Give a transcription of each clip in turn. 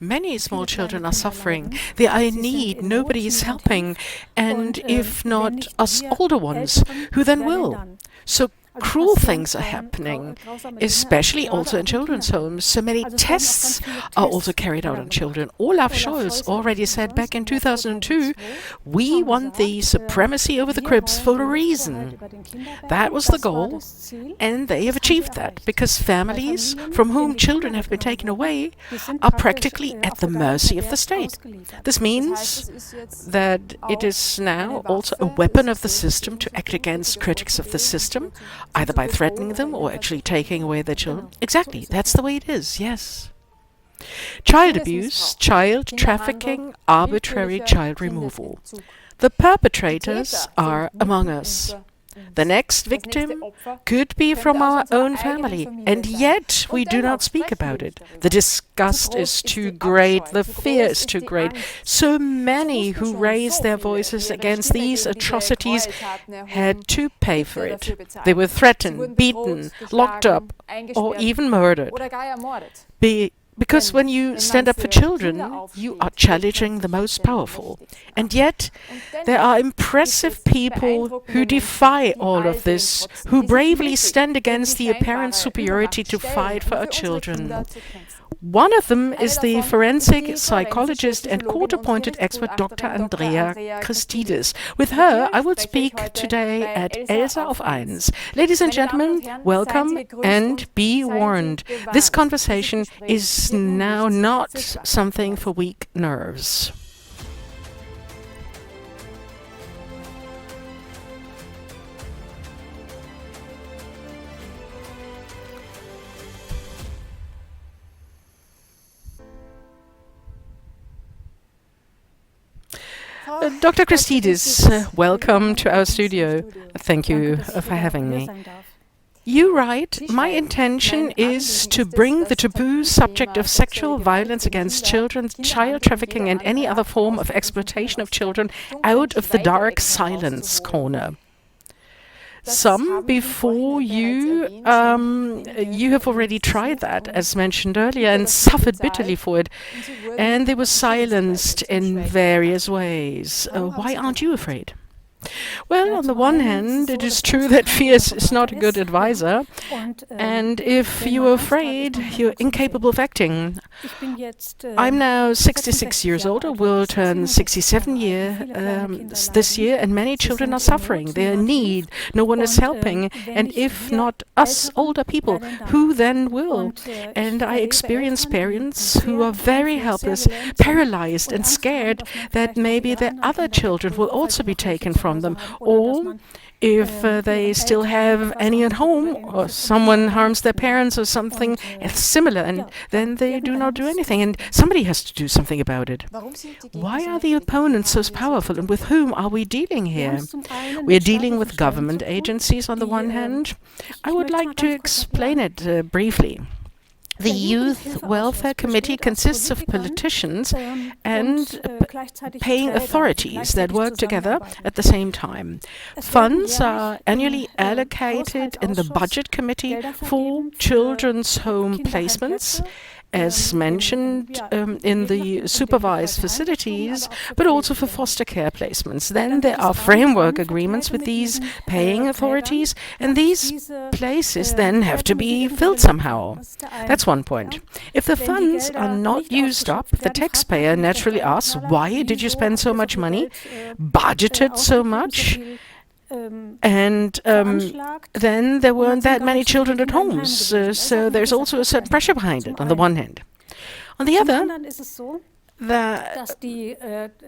Many small children are suffering. They are in need. Nobody is helping. And if not us older ones, who then will? So cruel things are happening, especially also in children's homes. So many tests are also carried out on children. Olaf Scholz already said back in 2002, we want the supremacy over the cribs for a reason. That was the goal, and they have achieved that, because families from whom children have been taken away are practically at the mercy of the state. This means that it is now also a weapon of the system to act against critics of the system, either by threatening them or actually taking away their children. Exactly, that's the way it is, yes. Child abuse, child trafficking, arbitrary child removal. The perpetrators are among us. The next victim could be from our own family, and yet we do not speak about it. The disgust is too great, the fear is too great. So many who raise their voices against these atrocities had to pay for it. They were threatened, beaten, locked up, or even murdered. Because when you stand up for children, you are challenging the most powerful. And yet, there are impressive people who defy all of this, who bravely stand against the apparent superiority to fight for our children. One of them is the forensic psychologist and court-appointed expert Dr. Andrea Christidis. With her, I will speak today at Elsa auf 1. Ladies and gentlemen, welcome and be warned. This conversation is now not something for weak nerves. Dr. Christidis, welcome to our studio. Thank you for having me. You write, my intention is to bring the taboo subject of sexual violence against children, child trafficking and any other form of exploitation of children out of the dark silence corner. Some before you, you have already tried that, as mentioned earlier, and suffered bitterly for it. And they were silenced in various ways. Why aren't you afraid? Well, on the one hand, it is true that fear is not a good advisor, and if you are afraid, you're incapable of acting. I'm now 66 years old, I will turn 67 this year, and many children are suffering. They're in need, no one is helping, and if not us older people, who then will? And I experience parents who are very helpless, paralyzed and scared that maybe their other children will also be taken from them, or if they still have any at home, or someone harms their parents or something similar, and then they do not do anything, and somebody has to do something about it. Why are the opponents so powerful, and with whom are we dealing here? We are dealing with government agencies on the one hand. I would like to explain it briefly. The Youth Welfare Committee consists of politicians and paying authorities that work together at the same time. Funds are annually allocated in the Budget Committee for children's home placements, as mentioned in the supervised facilities, but also for foster care placements. Then there are framework agreements with these paying authorities, and these places then have to be filled somehow. That's one point. If the funds are not used up, the taxpayer naturally asks, why did you spend so much money, budgeted so much? And then there weren't that many children at home, so there's also a certain pressure behind it, on the one hand. On the other, that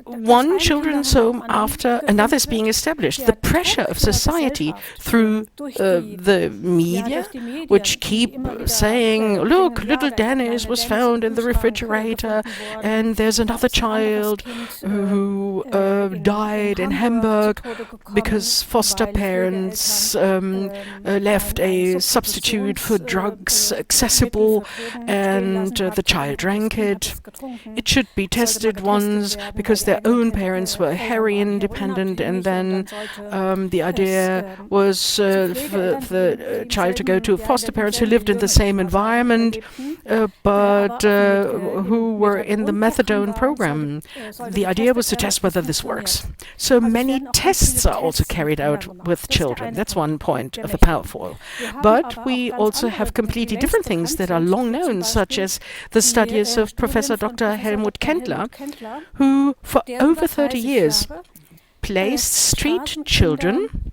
one children's home after another is being established. The pressure of society through the media, which keep saying, look, little Dennis was found in the refrigerator, and there's another child who died in Hamburg because foster parents left a substitute for drugs accessible, and the child drank it. It should be tested once because their own parents were heroin dependent, and then the idea was for the child to go to foster parents who lived in the same environment, but who were in the methadone program. The idea was to test whether this works. So many tests are also carried out with children. That's one point of the powerful. But we also have completely different things that are long known, such as the studies of Professor Dr. Helmut Kendler, who for over 30 years placed street children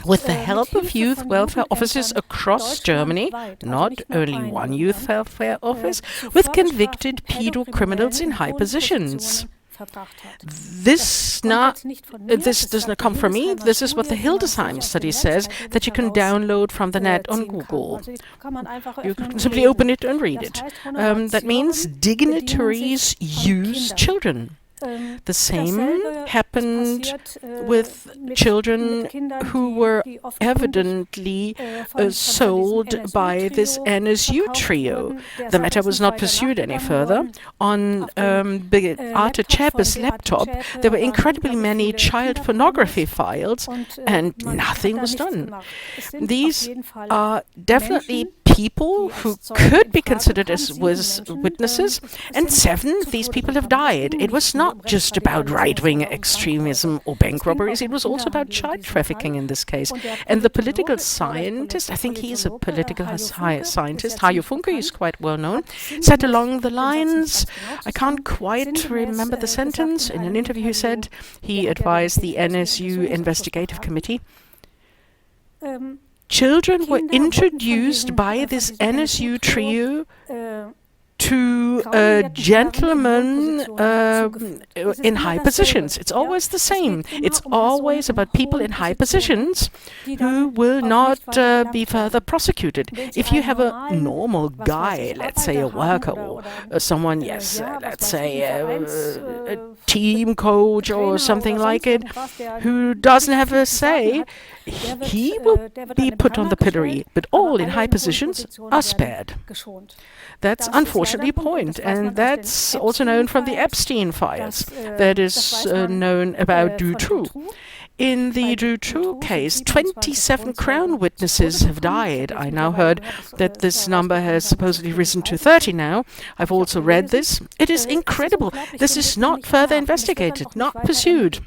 with the help of youth welfare officers across Germany, not only one youth welfare office, with convicted pedocriminals in high positions. This does not come from me. This is what the Hildesheim study says, that you can download from the net on Google. You can simply open it and read it. That means dignitaries use children. The same happened with children who were evidently sold by this NSU trio. The matter was not pursued any further. On Arte Zschäpe's laptop, there were incredibly many child pornography files, and nothing was done. These are definitely people who could be considered as witnesses, and 7 of these people have died. It was not just about right-wing extremism or bank robberies, it was also about child trafficking in this case. And the political scientist, I think he is a political scientist, Hajo Funke, he's quite well known, said along the lines, I can't quite remember the sentence, in an interview he said, he advised the NSU investigative committee, children were introduced by this NSU trio to gentlemen in high positions. It's always the same. It's always about people in high positions who will not be further prosecuted. If you have a normal guy, let's say a worker or someone, let's say a team coach or something like it, who doesn't have a say, he will be put on the pillory, but all in high positions are spared. That's unfortunately a point, and that's also known from the Epstein files. That is known about Dutroux. In the Dutroux case, 27 Crown witnesses have died. I now heard that this number has supposedly risen to 30 now. I've also read this. It is incredible. This is not further investigated, not pursued.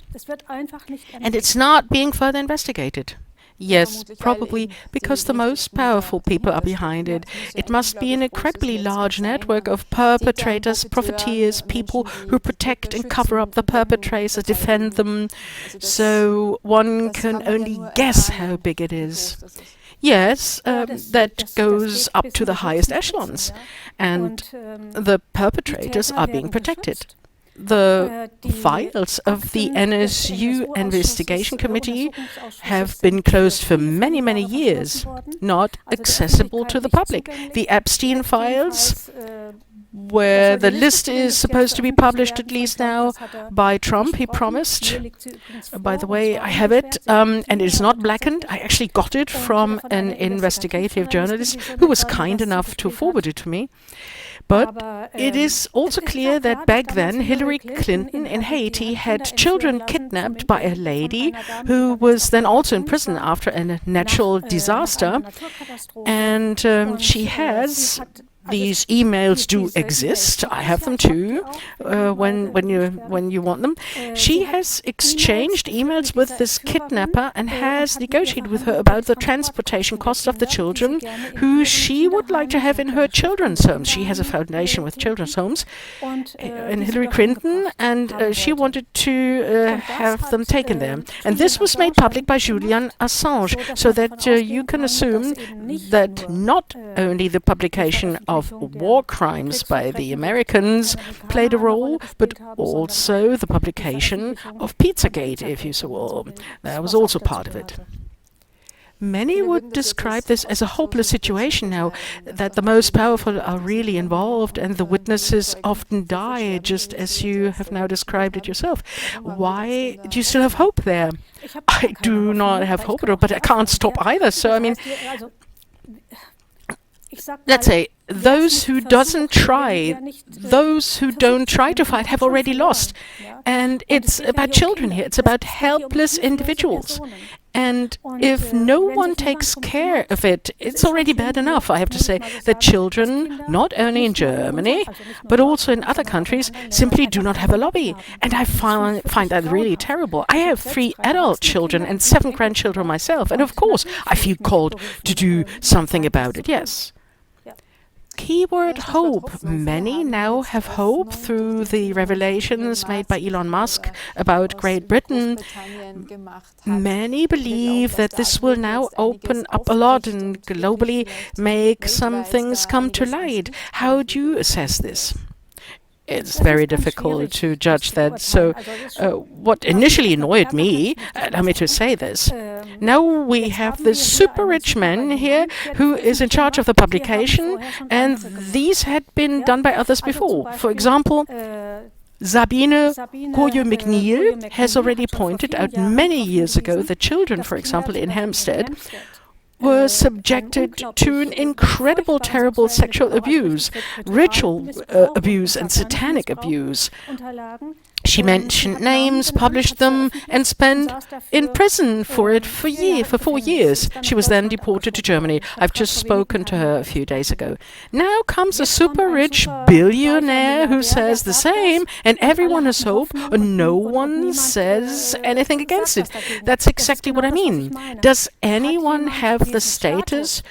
And it's not being further investigated. Yes, probably because the most powerful people are behind it. It must be an incredibly large network of perpetrators, profiteers, people who protect and cover up the perpetrators, defend them. So one can only guess how big it is. Yes, that goes up to the highest echelons, and the perpetrators are being protected. The files of the NSU investigation committee have been closed for many, many years, not accessible to the public. The Epstein files, where the list is supposed to be published at least now by Trump, he promised. By the way, I have it, and it is not blackened. I actually got it from an investigative journalist who was kind enough to forward it to me. But it is also clear that back then Hillary Clinton in Haiti had children kidnapped by a lady who was then also in prison after a natural disaster. And she has... These emails do exist. I have them too. When you want them, she has exchanged emails with this kidnapper and has negotiated with her about the transportation costs of the children, who she would like to have in her children's homes. She has a foundation with children's homes in Hillary Clinton, and she wanted to have them taken there. And this was made public by Julian Assange, so that you can assume that not only the publication of war crimes by the Americans played a role, but also the publication of Pizzagate, if you so will. That was also part of it. Many would describe this as a hopeless situation now, that the most powerful are really involved and the witnesses often die, just as you have now described it yourself. Why do you still have hope there? I do not have hope at all, but I can't stop either. So, I mean, let's say, those who don't try to fight have already lost. And it's about children here. It's about helpless individuals. And if no one takes care of it, it's already bad enough, I have to say, that children, not only in Germany, but also in other countries, simply do not have a lobby. And I find that really terrible. I have 3 adult children and 7 grandchildren myself. And of course, I feel called to do something about it, yes. Keyword hope. Many now have hope through the revelations made by Elon Musk about Great Britain. Many believe that this will now open up a lot and globally make some things come to light. How do you assess this? It's very difficult to judge that. So what initially annoyed me, allow me to say this, now we have this super rich man here who is in charge of the publication, and these had been done by others before. For example, Sabine Goyo-McNeil has already pointed out many years ago that children, for example, in Hampstead, were subjected to an incredible, terrible sexual abuse, ritual abuse and satanic abuse. She mentioned names, published them, and spent in prison for it for 4 years. She was then deported to Germany. I've just spoken to her a few days ago. Now comes a super rich billionaire who says the same, and everyone has hope, and no one says anything against it. That's exactly what I mean. Does anyone have the status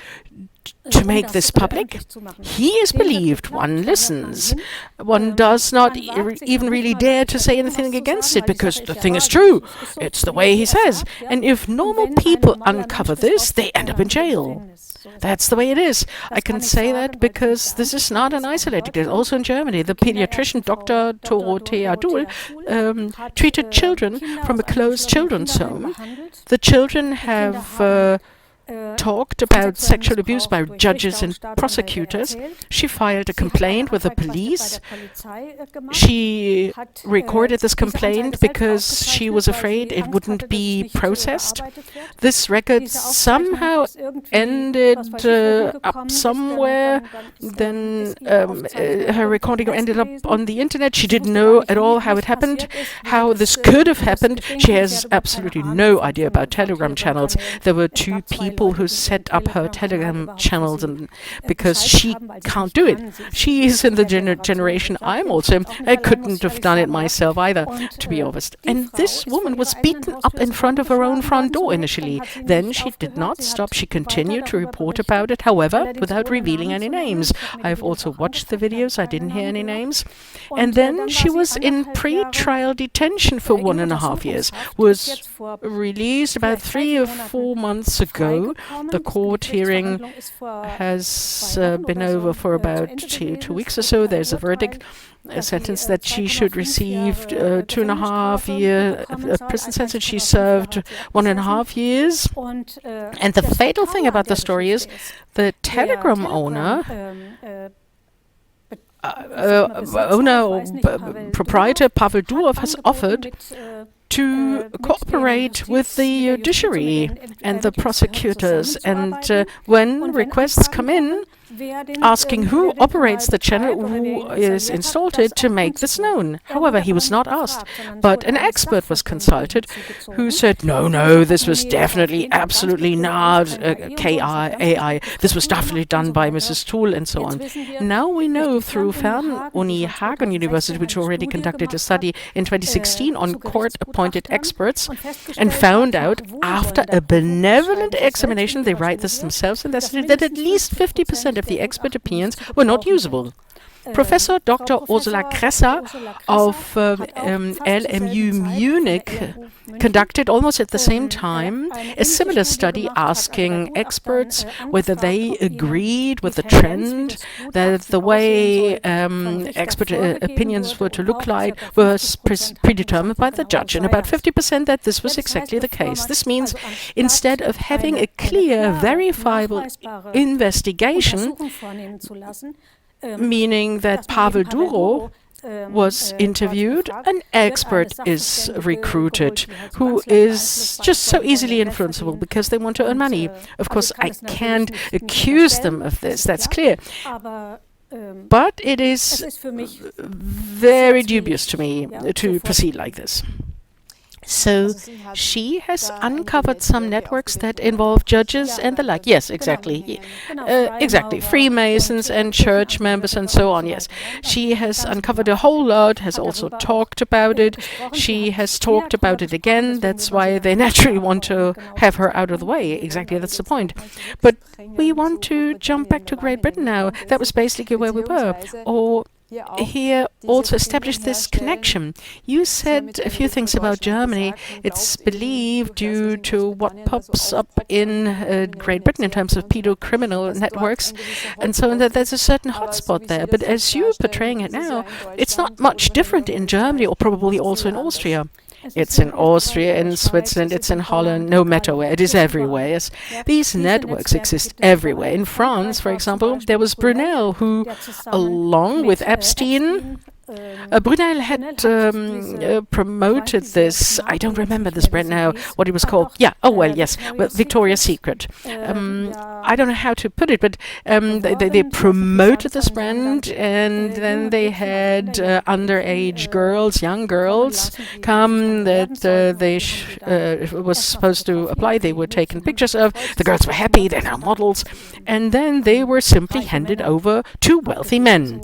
to make this public? He is believed. One listens. One does not even really dare to say anything against it because the thing is true. It's the way he says. And if normal people uncover this, they end up in jail. That's the way it is. I can say that because this is not an isolated case. Also in Germany, the pediatrician Dr. Dorothea Duhl treated children from a closed children's home. The children have talked about sexual abuse by judges and prosecutors. She filed a complaint with the police. She recorded this complaint because she was afraid it wouldn't be processed. This record somehow ended up somewhere. Then her recording ended up on the internet. She didn't know at all how it happened, how this could have happened. She has absolutely no idea about Telegram channels. There were 2 people who set up her Telegram channels, and because she can't do it. She is in the generation I'm also in. I couldn't have done it myself either, to be honest. And this woman was beaten up in front of her own front door initially. Then she did not stop. She continued to report about it, however, without revealing any names. I've also watched the videos. I didn't hear any names. And then she was in pre-trial detention for 1.5 years. Was released about 3 or 4 months ago. The court hearing has been over for about 2 weeks or so. There's a verdict, a sentence that she should receive 2.5-year prison sentence. She served 1.5 years. And the fatal thing about the story is the Telegram owner, proprietor Pavel Durov has offered to cooperate with the judiciary and the prosecutors. And when requests come in asking who operates the channel, who is installed it, to make this known. However, he was not asked, but an expert was consulted who said, no, this was definitely, absolutely not AI. This was definitely done by Mrs. Tool and so on. Now we know through Fernuni Hagen University, which already conducted a study in 2016 on court-appointed experts and found out after a benevolent examination, they write this themselves in their study, that at least 50% of the expert opinions were not usable. Professor Dr. Ursula Kresser of LMU Munich conducted almost at the same time a similar study asking experts whether they agreed with the trend that the way expert opinions were to look like was predetermined by the judge, and about 50% that this was exactly the case. This means instead of having a clear, verifiable investigation, meaning that Pavel Durov was interviewed, an expert is recruited who is just so easily influenceable because they want to earn money. Of course, I can't accuse them of this, that's clear. But it is very dubious to me to proceed like this. So she has uncovered some networks that involve judges and the like. Yes, exactly. Exactly. Freemasons and church members and so on. Yes. She has uncovered a whole lot, has also talked about it. She has talked about it again. That's why they naturally want to have her out of the way. Exactly. That's the point. But we want to jump back to Great Britain now. That was basically where we were. Or here also establish this connection. You said a few things about Germany. It's believed due to what pops up in Great Britain in terms of pedocriminal networks and so on, that there's a certain hotspot there. But as you're portraying it now, it's not much different in Germany or probably also in Austria. It's in Austria, in Switzerland, it's in Holland, no matter where. It is everywhere. Yes. These networks exist everywhere. In France, for example, there was Brunel, who, along with Epstein, Brunel had promoted this. I don't remember this brand now, what it was called. Yeah, oh well, yes, well, Victoria's Secret. I don't know how to put it, but they promoted this brand, and then they had underage girls, young girls, come that they was supposed to apply. They were taken pictures of. The girls were happy, they're now models, and then they were simply handed over to wealthy men.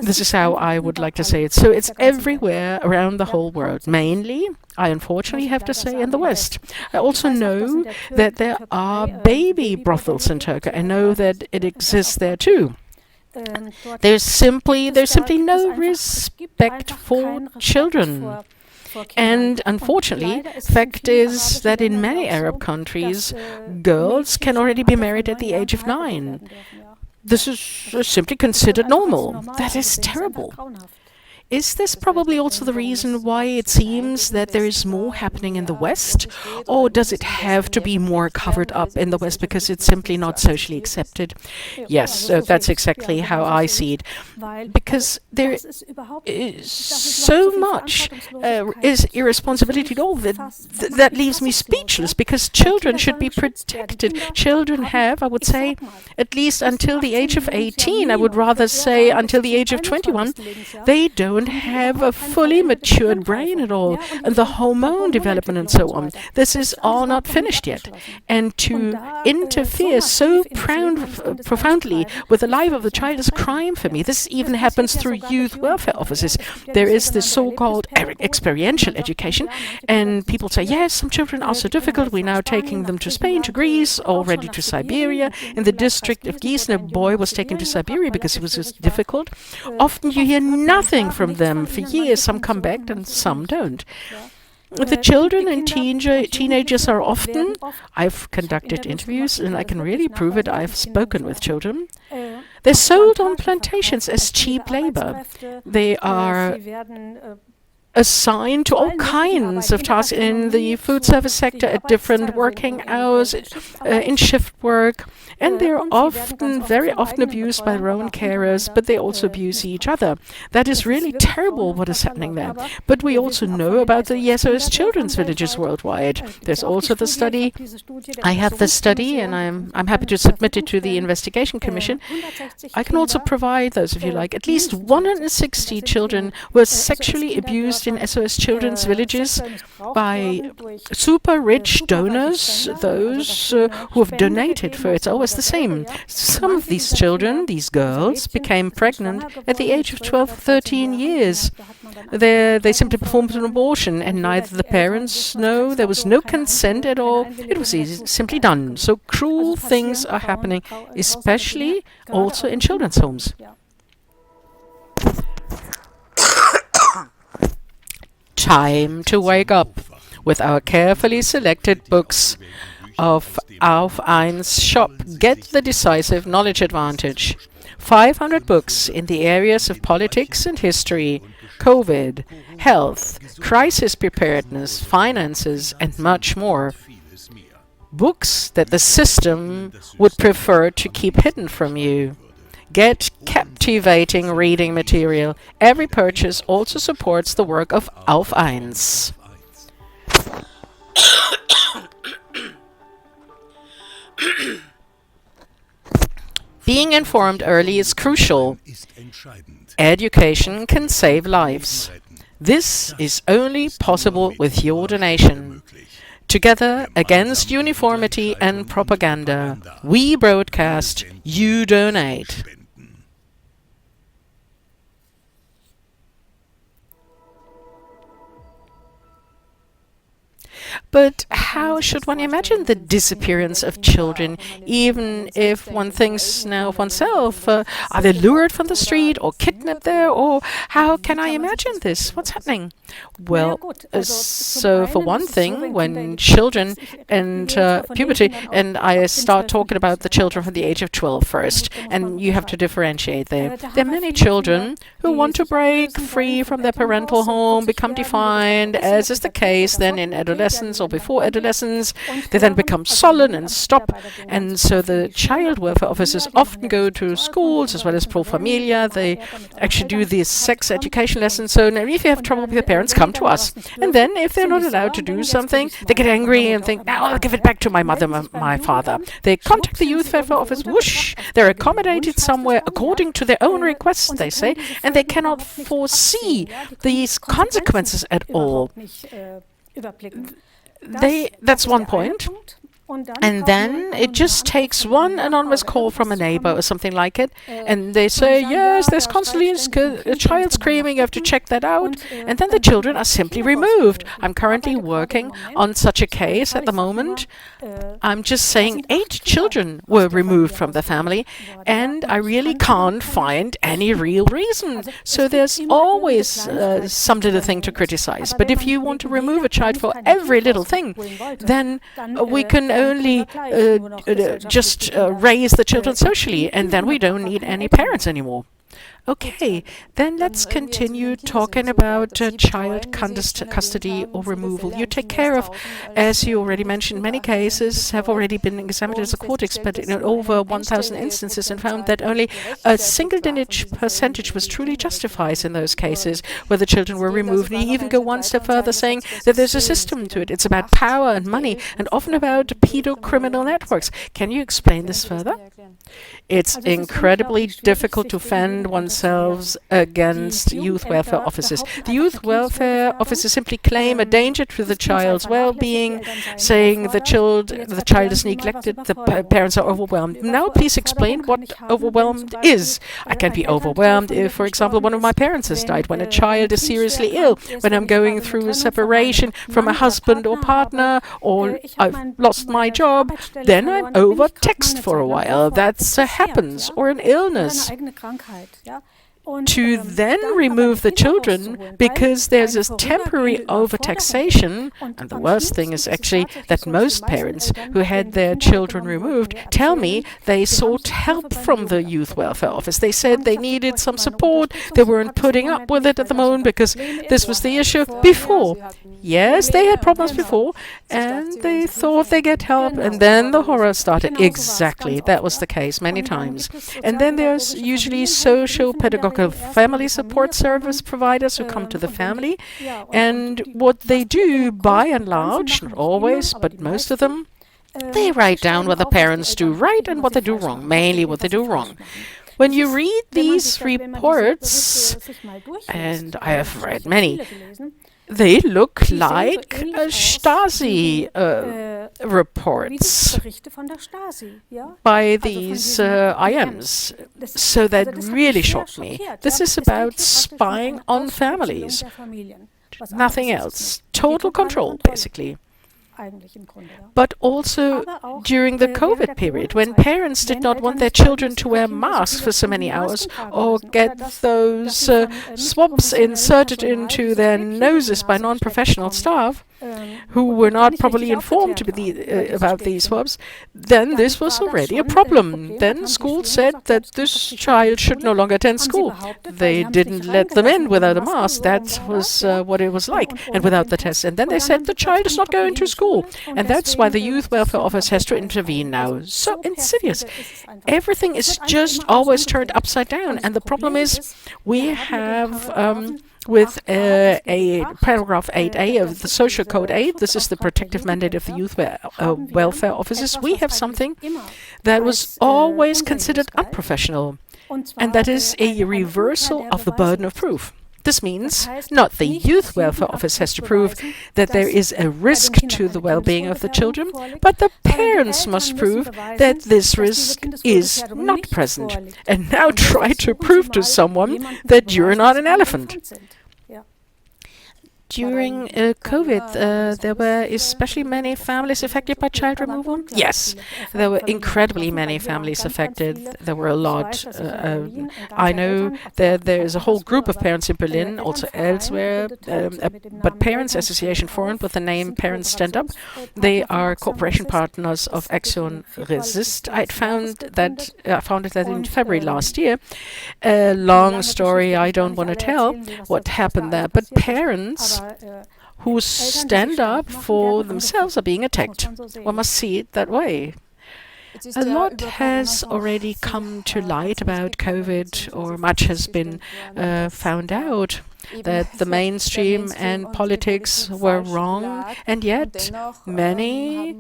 This is how I would like to say it. So it's everywhere around the whole world. Mainly, I unfortunately have to say, in the West. I also know that there are baby brothels in Turkey. I know that it exists there too. There's simply no respect for children. And unfortunately, fact is that in many Arab countries, girls can already be married at the age of 9. This is simply considered normal. That is terrible. Is this probably also the reason why it seems that there is more happening in the West? Or does it have to be more covered up in the West because it's simply not socially accepted? Yes, that's exactly how I see it. Because there is so much is irresponsibility at all that leaves me speechless, because children should be protected. Children have, I would say, at least until the age of 18, I would rather say until the age of 21, they don't have a fully matured brain at all, and the hormone development and so on. This is all not finished yet. And to interfere so profoundly with the life of the child is a crime for me. This even happens through youth welfare offices. There is this so-called experiential education, and people say, yes, some children are so difficult, we're now taking them to Spain, to Greece, already to Siberia. In the district of Gießen, a boy was taken to Siberia because he was just difficult. Often you hear nothing from them for years. Some come back and some don't. The children and teenagers are often, I've conducted interviews and I can really prove it, I've spoken with children. They're sold on plantations as cheap labor. They are assigned to all kinds of tasks in the food service sector at different working hours, in shift work, and they're very often abused by their own carers, but they also abuse each other. That is really terrible what is happening there. But we also know about the SOS children's villages worldwide. There's also the study. I have the study, and I'm happy to submit it to the investigation commission. I can also provide those if you like. At least 160 children were sexually abused in SOS children's villages by super rich donors, those who have donated for it. It's always the same. Some of these children, these girls, became pregnant at the age of 12, 13 years. They simply performed an abortion, and neither the parents know. There was no consent at all. It was simply done. So cruel things are happening, especially also in children's homes. Time to wake up with our carefully selected books of Auf Eins Shop. Get the decisive knowledge advantage. 500 books in the areas of politics and history, COVID, health, crisis preparedness, finances, and much more. Books that the system would prefer to keep hidden from you. get captivating reading material. Every purchase also supports the work of Auf Eins. Being informed early is crucial. Education can save lives. This is only possible with your donation. Together against uniformity and propaganda, we broadcast, you donate. But how should one imagine the disappearance of children, even if one thinks now of oneself? Are they lured from the street or kidnapped there? Or how can I imagine this? What's happening? Well, so for one thing, when children and puberty, and I start talking about the children from the age of 12 first, and you have to differentiate there. There are many children who want to break free from their parental home, become defined, as is the case then in adolescence or before adolescence. They then become sullen and stop, and so the child welfare officers often go to schools as well as pro familia. They actually do these sex education lessons. So now if you have trouble with your parents, come to us. And then if they're not allowed to do something, they get angry and think, now I'll give it back to my mother, my father. They contact the youth welfare office, whoosh, they're accommodated somewhere according to their own requests, they say, and they cannot foresee these consequences at all. That's one point. And then it just takes one anonymous call from a neighbor or something like it, and they say, yes, there's constantly a child screaming, you have to check that out, and then the children are simply removed. I'm currently working on such a case at the moment. I'm just saying 8 children were removed from the family, and I really can't find any real reason. So there's always some little thing to criticize. But if you want to remove a child for every little thing, then we can only just raise the children socially, and then we don't need any parents anymore. Okay, then let's continue talking about child custody or removal. You take care of, as you already mentioned, many cases have already been examined as a court expert in over 1,000 instances and found that only a single-digit percentage was truly justified in those cases where the children were removed. And you even go one step further, saying that there's a system to it. It's about power and money, and often about pedocriminal networks. Can you explain this further? It's incredibly difficult to fend oneself against youth welfare officers. The youth welfare officers simply claim a danger to the child's well-being, saying the child is neglected, the parents are overwhelmed. Now please explain what overwhelmed is. I can be overwhelmed if, for example, one of my parents has died, when a child is seriously ill, when I'm going through a separation from a husband or partner, or I've lost my job, then I'm overtaxed for a while. That happens, or an illness. To then remove the children because there's this temporary overtaxation, and the worst thing is actually that most parents who had their children removed tell me they sought help from the youth welfare office. They said they needed some support, they weren't putting up with it at the moment because this was the issue before. Yes, they had problems before, and they thought they get help, and then the horror started. Exactly, that was the case many times. And then there's usually socio-pedagogical family support service providers who come to the family, and what they do by and large, not always, but most of them, they write down what the parents do right and what they do wrong, mainly what they do wrong. When you read these reports, and I have read many, they look like Stasi reports by these IMs. So that really shocked me. This is about spying on families. Nothing else. Total control, basically. But also during the COVID period, when parents did not want their children to wear masks for so many hours or get those swabs inserted into their noses by non-professional staff, who were not properly informed about these swaps, then this was already a problem. Then school said that this child should no longer attend school. They didn't let them in without a mask. That was what it was like, and without the test. And then they said the child is not going to school. And that's why the Youth Welfare Office has to intervene now. So insidious. Everything is just always turned upside down. And the problem is we have with a paragraph 8a of the Social Code 8, this is the protective mandate of the youth welfare officers, we have something that was always considered unprofessional, and that is a reversal of the burden of proof. This means not the Youth Welfare Office has to prove that there is a risk to the well-being of the children, but the parents must prove that this risk is not present. And now try to prove to someone that you're not an elephant. During COVID, there were especially many families affected by child removal. Yes, there were incredibly many families affected. There were a lot. I know that there is a whole group of parents in Berlin, also elsewhere, but Parents Association formed with the name Parents Stand Up. They are cooperation partners of Axion Resist. I founded that in February last year. A long story I don't want to tell what happened there, but parents who stand up for themselves are being attacked. One must see it that way. A lot has already come to light about COVID, or much has been found out, that the mainstream and politics were wrong, and yet many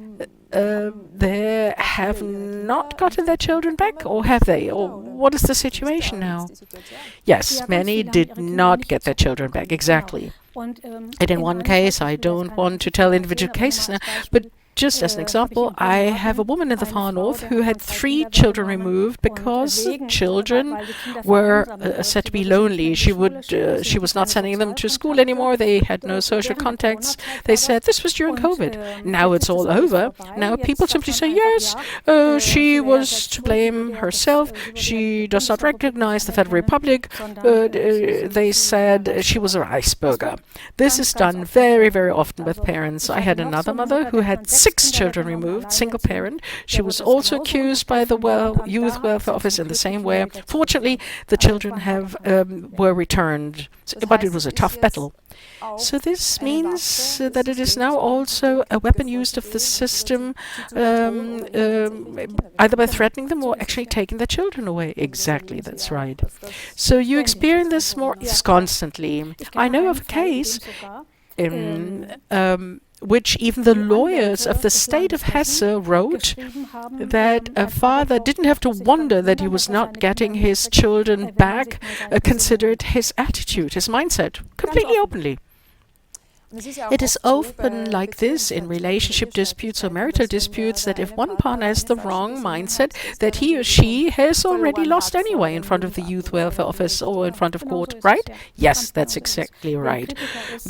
there have not gotten their children back, or have they? Or what is the situation now? Yes, many did not get their children back, exactly. And in one case, I don't want to tell individual cases now, but just as an example, I have a woman in the far north who had 3 children removed because the children were said to be lonely. She was not sending them to school anymore. They had no social contacts. They said this was during COVID. Now it's all over. Now people simply say, yes, she was to blame herself. She does not recognize the Federal Republic. They said she was a Reichsbürger. This is done very, very often with parents. I had another mother who had 6 children removed, single parent. She was also accused by the Youth Welfare Office in the same way. Fortunately, the children were returned, but it was a tough battle. So this means that it is now also a weapon used of the system, either by threatening them or actually taking their children away. Exactly, that's right. So you experience this more constantly. I know of a case in which even the lawyers of the state of Hesse wrote that a father didn't have to wonder that he was not getting his children back, considered his attitude, his mindset, completely openly. It is often like this in relationship disputes or marital disputes, that if one partner has the wrong mindset, that he or she has already lost anyway in front of the Youth Welfare Office or in front of court, right? Yes, that's exactly right.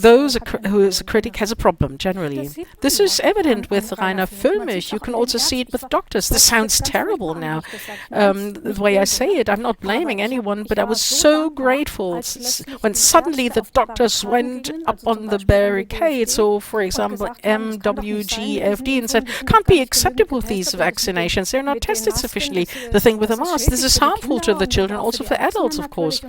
Who is a critic has a problem, generally. This is evident with Rainer Füllmich. You can also see it with doctors. This sounds terrible now, the way I say it. I'm not blaming anyone, but I was so grateful when suddenly the doctors went up on the barricade, so for example MWGFD, and said, can't be acceptable with these vaccinations, they're not tested sufficiently. The thing with the mask, this is harmful to the children, also for adults of course.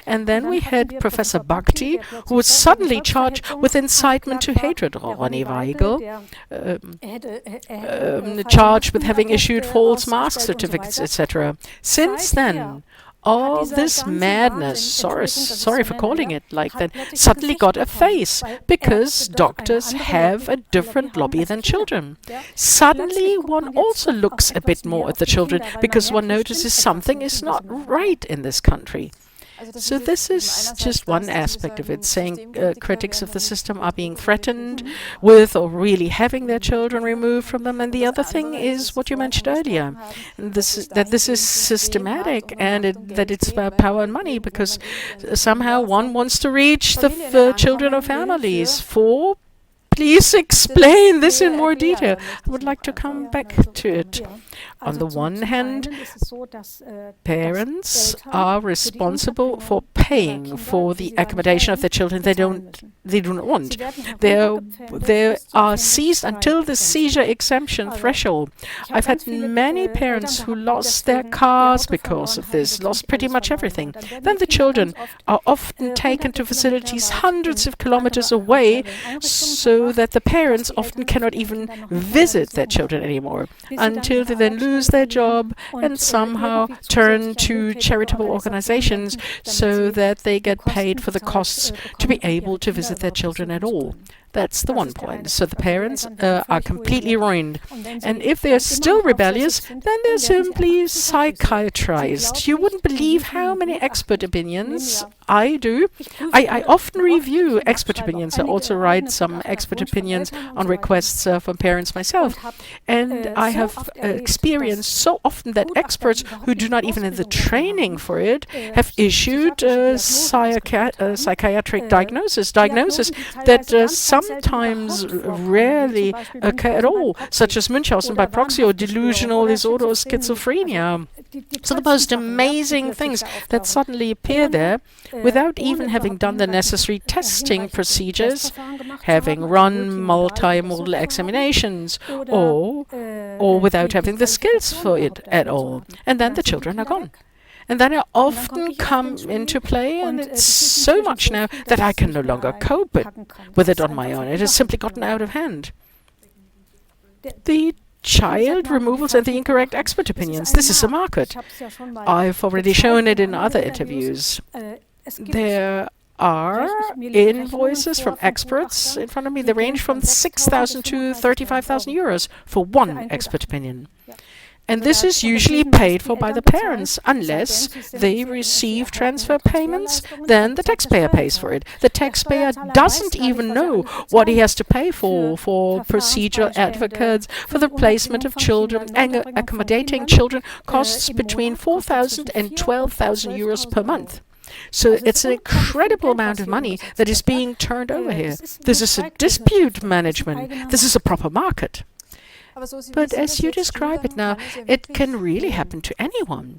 And then we had Professor Bhakti, who was suddenly charged with incitement to hatred, Ronny Weigel, charged with having issued false mask certificates, etc. Since then, all this madness, sorry for calling it like that, suddenly got a face, because doctors have a different lobby than children. Suddenly one also looks a bit more at the children, because one notices something is not right in this country. So this is just one aspect of it, saying critics of the system are being threatened with or really having their children removed from them. And the other thing is what you mentioned earlier, that this is systematic, and that it's about power and money, because somehow one wants to reach the children of families. Please explain this in more detail. I would like to come back to it. On the one hand, parents are responsible for paying for the accommodation of their children they do not want. They are seized until the seizure exemption threshold. I've had many parents who lost their cars because of this, lost pretty much everything. Then the children are often taken to facilities hundreds of kilometers away, so that the parents often cannot even visit their children anymore, until they then lose their job and somehow turn to charitable organizations so that they get paid for the costs to be able to visit their children at all. That's the one point. So the parents are completely ruined. And if they're still rebellious, then they're simply psychiatrized. You wouldn't believe how many expert opinions I do. I often review expert opinions. I also write some expert opinions on requests from parents myself. And I have experienced so often that experts who do not even have the training for it have issued psychiatric diagnosis that sometimes rarely occur at all, such as Munchausen by proxy or delusional disorder or schizophrenia. So the most amazing things that suddenly appear there without even having done the necessary testing procedures, having run multimodal examinations, or without having the skills for it at all. And then the children are gone. And then I often come into play, and it's so much now that I can no longer cope with it on my own. It has simply gotten out of hand. The child removals and the incorrect expert opinions. This is a market. I've already shown it in other interviews. There are invoices from experts in front of me. They range from 6,000 to 35,000 euros for one expert opinion. And this is usually paid for by the parents. Unless they receive transfer payments, then the taxpayer pays for it. The taxpayer doesn't even know what he has to pay for procedural advocates, for the placement of children, and accommodating children costs between 4,000 and 12,000 euros per month. So it's an incredible amount of money that is being turned over here. This is a dispute management. This is a proper market. But as you describe it now, it can really happen to anyone,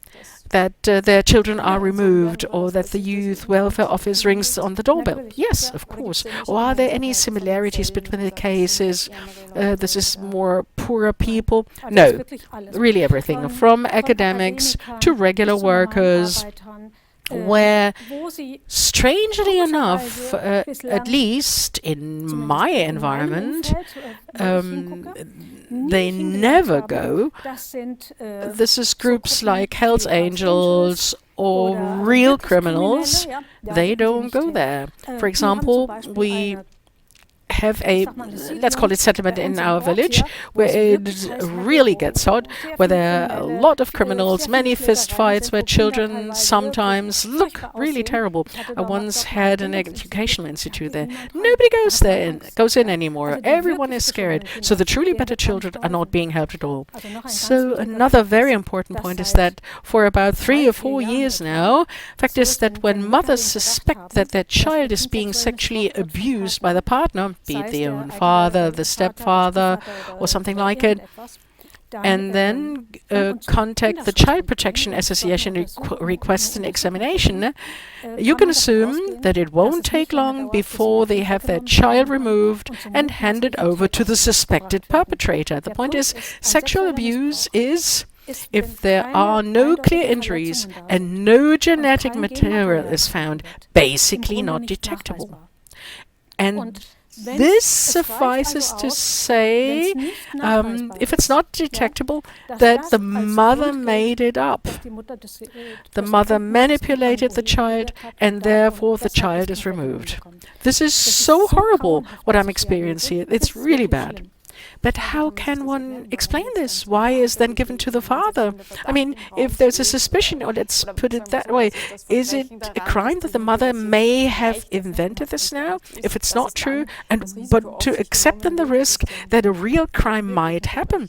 that their children are removed, or that the youth welfare office rings on the doorbell. Yes, of course. Or are there any similarities between the cases? This is more poorer people? No, really everything, from academics to regular workers, where, strangely enough, at least in my environment, they never go. This is groups like Hells Angels or real criminals. They don't go there. For example, we have a, let's call it settlement in our village, where it really gets hot, where there are a lot of criminals, many fist fights, where children sometimes look really terrible. I once had an educational institute there. Nobody goes in anymore. Everyone is scared. So the truly better children are not being helped at all. So another very important point is that for about 3 or 4 years now, fact is that when mothers suspect that their child is being sexually abused by the partner, be it the own father, the stepfather, or something like it, and then contact the Child Protection Association and request an examination, you can assume that it won't take long before they have their child removed and handed over to the suspected perpetrator. The point is, sexual abuse is, if there are no clear injuries and no genetic material is found, basically not detectable. And this suffices to say, if it's not detectable, that the mother made it up. The mother manipulated the child, and therefore the child is removed. This is so horrible, what I'm experiencing here. It's really bad. But how can one explain this? Why is then given to the father? I mean, if there's a suspicion, or let's put it that way, is it a crime that the mother may have invented this now? If it's not true, but to accept then the risk that a real crime might happen.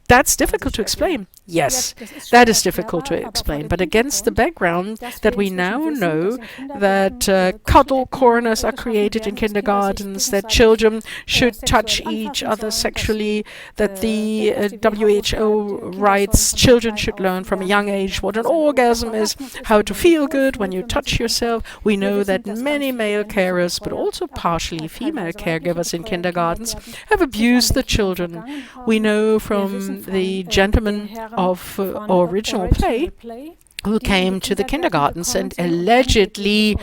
That's difficult to explain. Yes, that is difficult to explain. But against the background that we now know that cuddle corners are created in kindergartens, that children should touch each other sexually, that the WHO writes children should learn from a young age what an orgasm is, how to feel good when you touch yourself. We know that many male carers, but also partially female caregivers in kindergartens, have abused the children. We know from the gentleman of original play who came to the kindergartens and allegedly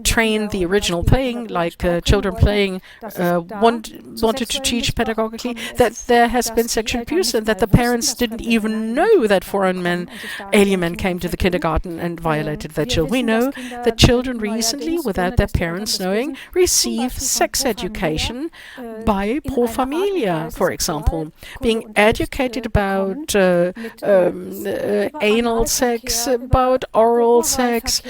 trained the original playing, like children playing, wanted to teach pedagogically that there has been sexual abuse and that the parents didn't even know that foreign men, alien men, came to the kindergarten and violated their children. We know that children recently, without their parents knowing, receive sex education by pro familia, for example, being educated about anal sex, about oral sex,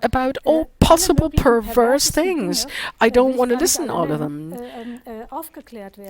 about all possible perverse things. I don't want to listen to all of them.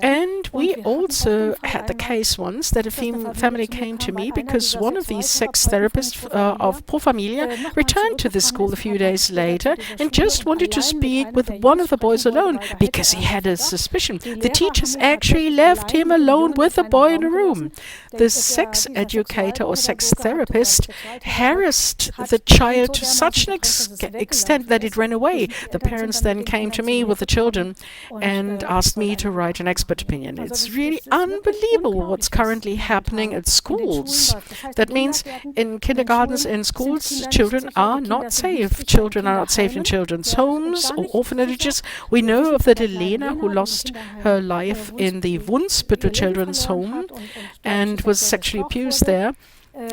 And we also had the case once that a family came to me because one of these sex therapists of Pro Familia returned to the school a few days later and just wanted to speak with one of the boys alone because he had a suspicion. The teachers actually left him alone with the boy in the room. The sex educator or sex therapist harassed the child to such an extent that it ran away. The parents then came to me with the children and asked me to write an expert opinion. It's really unbelievable what's currently happening at schools. That means in kindergartens and schools, children are not safe. Children are not safe in children's homes or orphanages. We know of the Elena who lost her life in the Wunspittel Children's Home and was sexually abused there.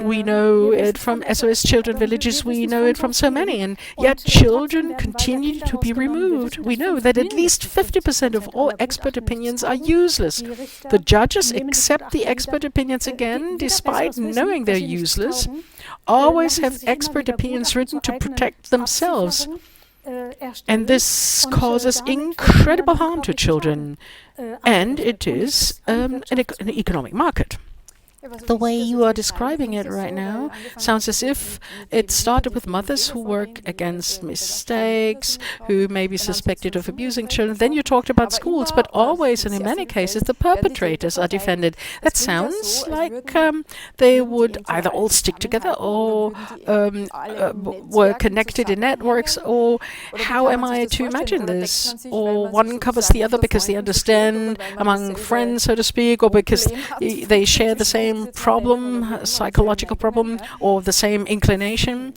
We know it from SOS Children Villages, we know it from so many, and yet children continue to be removed. We know that at least 50% of all expert opinions are useless. The judges accept the expert opinions again, despite knowing they're useless, always have expert opinions written to protect themselves. And this causes incredible harm to children, and it is an economic market. The way you are describing it right now sounds as if it started with mothers who work against mistakes, who may be suspected of abusing children. Then you talked about schools, but always and in many cases the perpetrators are defended. That sounds like they would either all stick together or were connected in networks, or how am I to imagine this? Or one covers the other because they understand among friends, so to speak, or because they share the same problem, psychological problem, or the same inclination.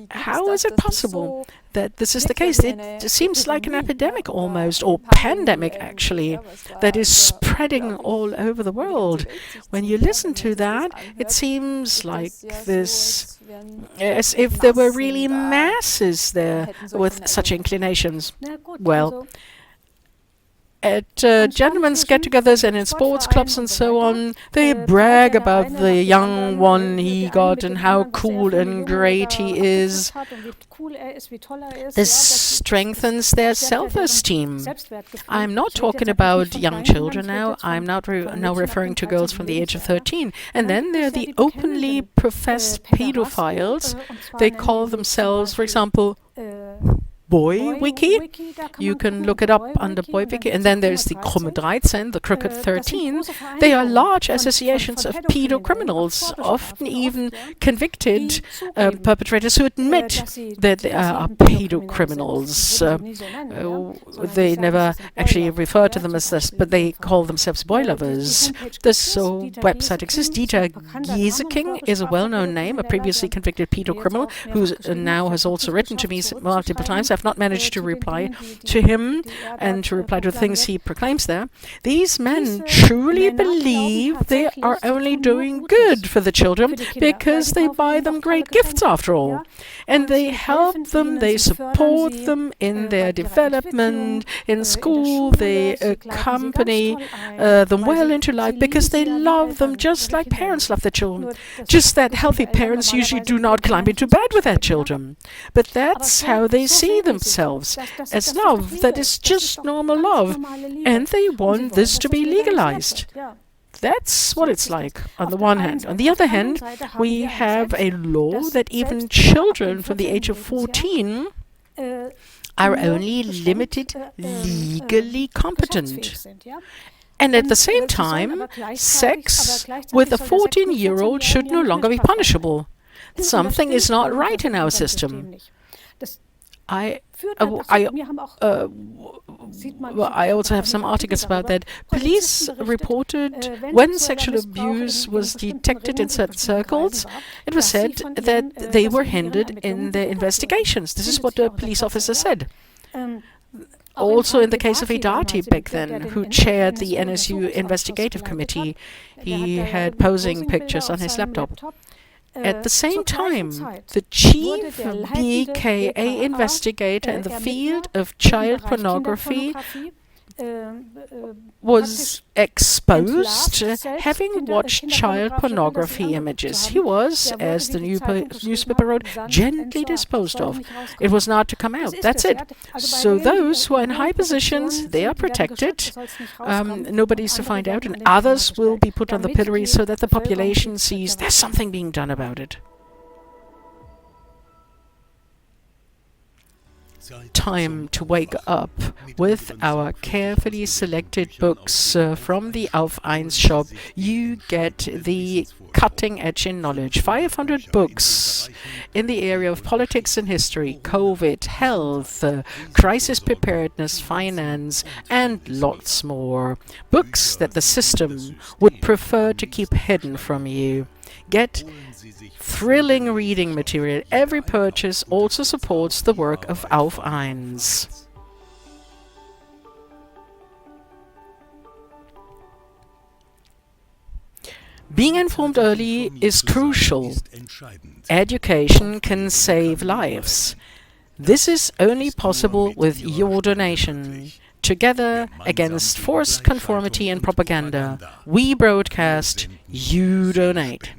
How is it possible that this is the case? It seems like an epidemic almost, or pandemic actually, that is spreading all over the world. When you listen to that, it seems like this, as if there were really masses there with such inclinations. Well, at gentlemen's get-togethers and in sports clubs and so on, they brag about the young one he got and how cool and great he is. This strengthens their self-esteem. I'm not talking about young children now. I'm not now referring to girls from the age of 13. And then there are the openly professed pedophiles. They call themselves, for example, Boy Wiki. You can look it up under Boy Wiki. And then there's the Krumme 13, the Crooked 13. They are large associations of pedocriminals, often even convicted perpetrators who admit that they are pedocriminals. They never actually refer to them as this, but they call themselves boy lovers. This website exists. Dieter Gieseking is a well-known name, a previously convicted pedocriminal who now has also written to me multiple times. I've not managed to reply to him and to reply to the things he proclaims there. These men truly believe they are only doing good for the children because they buy them great gifts after all. And they help them, they support them in their development, in school, they accompany them well into life because they love them just like parents love their children. Just that healthy parents usually do not climb into bed with their children. But that's how they see themselves, as love that is just normal love, and they want this to be legalized. That's what it's like on the one hand. On the other hand, we have a law that even children from the age of 14 are only limited legally competent. And at the same time, sex with a 14-year-old should no longer be punishable. Something is not right in our system. I also have some articles about that. Police reported when sexual abuse was detected in certain circles, it was said that they were hindered in their investigations. This is what the police officer said. Also in the case of Edati back then, who chaired the NSU investigative committee, he had posing pictures on his laptop. At the same time, the chief BKA investigator in the field of child pornography was exposed, having watched child pornography images. He was, as the newspaper wrote, gently disposed of. It was not to come out. That's it. So those who are in high positions, they are protected. Nobody's to find out, and others will be put on the pillory so that the population sees there's something being done about it. Time to wake up with our carefully selected books from the Auf 1 shop. You get the cutting edge in knowledge. 500 books in the area of politics and history, COVID, health, crisis preparedness, finance, and lots more. Books that the system would prefer to keep hidden from you. Get thrilling reading material. Every purchase also supports the work of Auf 1. Being informed early is crucial. Education can save lives. This is only possible with your donation. Together against forced conformity and propaganda. We broadcast, you donate.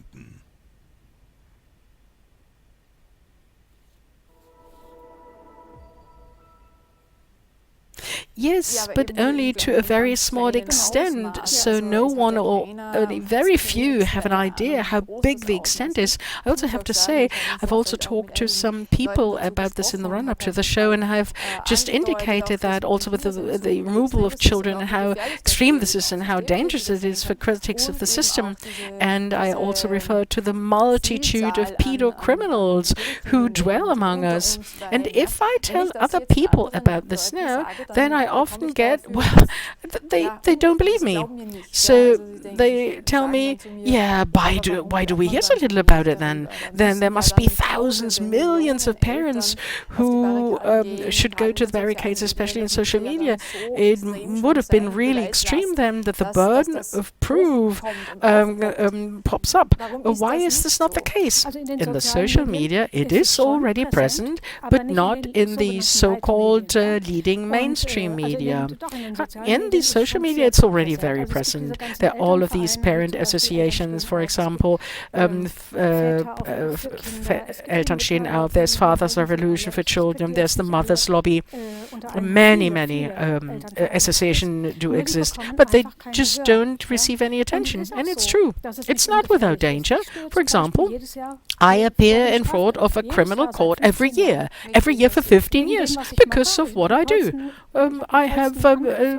Yes, but only to a very small extent, so no one or only very few have an idea how big the extent is. I also have to say, I've also talked to some people about this in the run-up to the show, and I've just indicated that also with the removal of children and how extreme this is and how dangerous it is for critics of the system. And I also referred to the multitude of pedocriminals who dwell among us. And if I tell other people about this now, then I often get, well, they don't believe me. So they tell me, yeah, why do we hear so little about it then? Then there must be thousands, millions of parents who should go to the barricades, especially in social media. It would have been really extreme then that the burden of proof pops up. Why is this not the case? In the social media, it is already present, but not in the so-called leading mainstream media. In the social media, it's already very present. There are all of these parent associations, for example, Eltern stehen auf, there's Father's Revolution for Children, there's the Mother's Lobby. Many associations do exist, but they just don't receive any attention. And it's true. It's not without danger. For example, I appear in front of a criminal court every year for 15 years, because of what I do. I have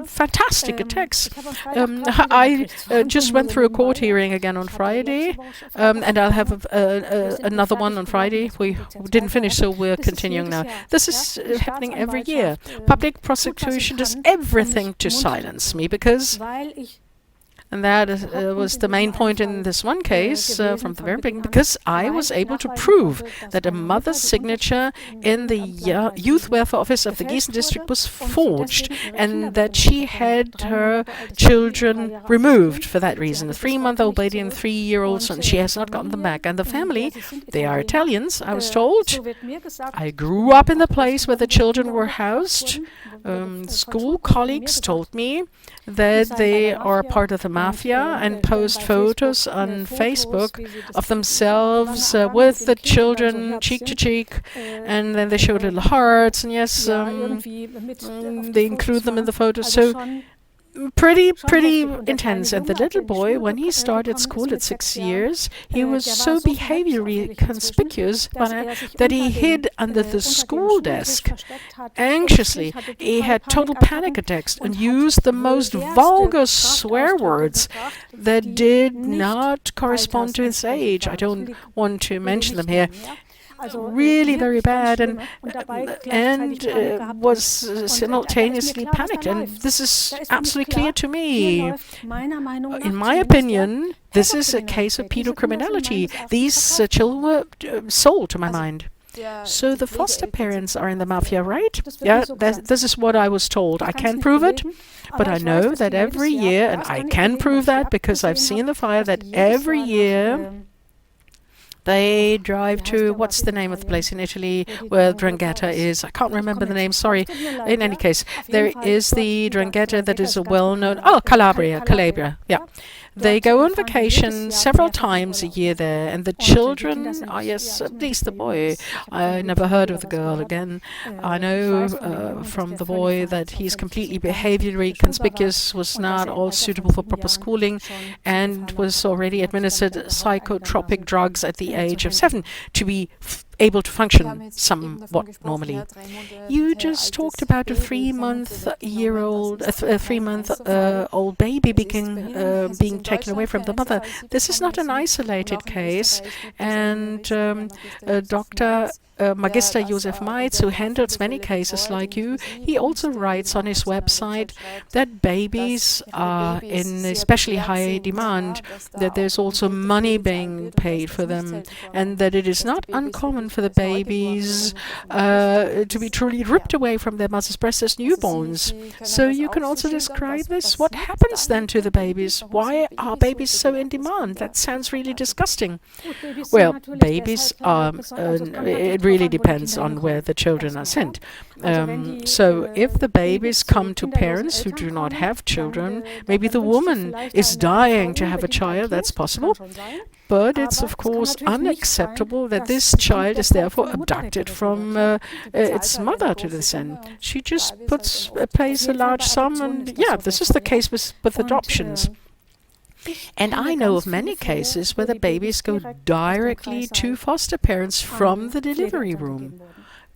fantastic attacks. I just went through a court hearing again on Friday, and I'll have another one on Friday. We didn't finish, so we're continuing now. This is happening every year. Public prosecution does everything to silence me because... And that was the main point in this one case from the very beginning, because I was able to prove that a mother's signature in the youth welfare office of the Gießen district was forged, and that she had her children removed for that reason. A 3-month-old baby and 3-year-old son. She has not gotten them back. And the family, they are Italians, I was told. I grew up in the place where the children were housed. School colleagues told me that they are part of the mafia and post photos on Facebook of themselves with the children cheek to cheek, and then they show little hearts, and yes, they include them in the photos. So pretty intense. And the little boy, when he started school at 6 years, he was so behaviorally conspicuous that he hid under the school desk anxiously. He had total panic attacks and used the most vulgar swear words that did not correspond to his age. I don't want to mention them here. Really very bad, and was simultaneously panicked. And this is absolutely clear to me. In my opinion, this is a case of pedocriminality. These children were sold, to my mind. So the foster parents are in the mafia, right? Yeah, this is what I was told. I can't prove it, but I know that every year, and I can prove that because I've seen the file, that every year they drive to, what's the name of the place in Italy where Drangheta is? I can't remember the name, sorry. In any case, there is the Drangheta that is a well-known, Calabria, yeah. They go on vacation several times a year there, and the children, yes, at least the boy. I never heard of the girl again. I know from the boy that he's completely behaviorally conspicuous, was not all suitable for proper schooling, and was already administered psychotropic drugs at the age of 7 to be able to function somewhat normally. You just talked about a 3-month-old baby being taken away from the mother. This is not an isolated case, and Dr. Magister Josef Meitz, who handles many cases like you, he also writes on his website that babies are in especially high demand, that there's also money being paid for them, and that it is not uncommon for the babies to be truly ripped away from their mother's breast as newborns. So you can also describe this. What happens then to the babies? Why are babies so in demand? That sounds really disgusting. Well, babies are, it really depends on where the children are sent. So if the babies come to parents who do not have children, maybe the woman is dying to have a child, that's possible. But it's, of course, unacceptable that this child is therefore abducted from its mother to this end. She just pays a large sum, and yeah, this is the case with adoptions. And I know of many cases where the babies go directly to foster parents from the delivery room.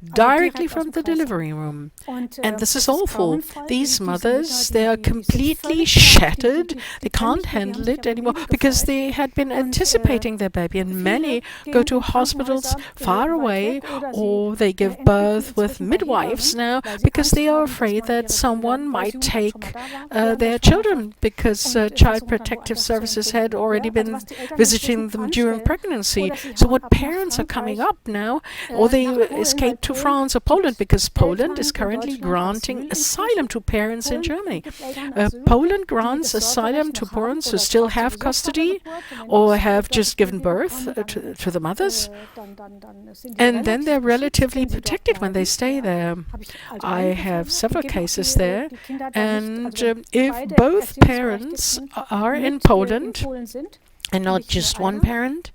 Directly from the delivery room. And this is awful. These mothers, they are completely shattered. They can't handle it anymore because they had been anticipating their baby, and many go to hospitals far away, or they give birth with midwives now because they are afraid that someone might take their children, because Child Protective Services had already been visiting them during pregnancy. So what parents are coming up now, or they escape to France or Poland, because Poland is currently granting asylum to parents in Germany. Poland grants asylum to parents who still have custody or have just given birth to the mothers, and then they're relatively protected when they stay there. I have several cases there, and if both parents are in Poland, and not just one parent,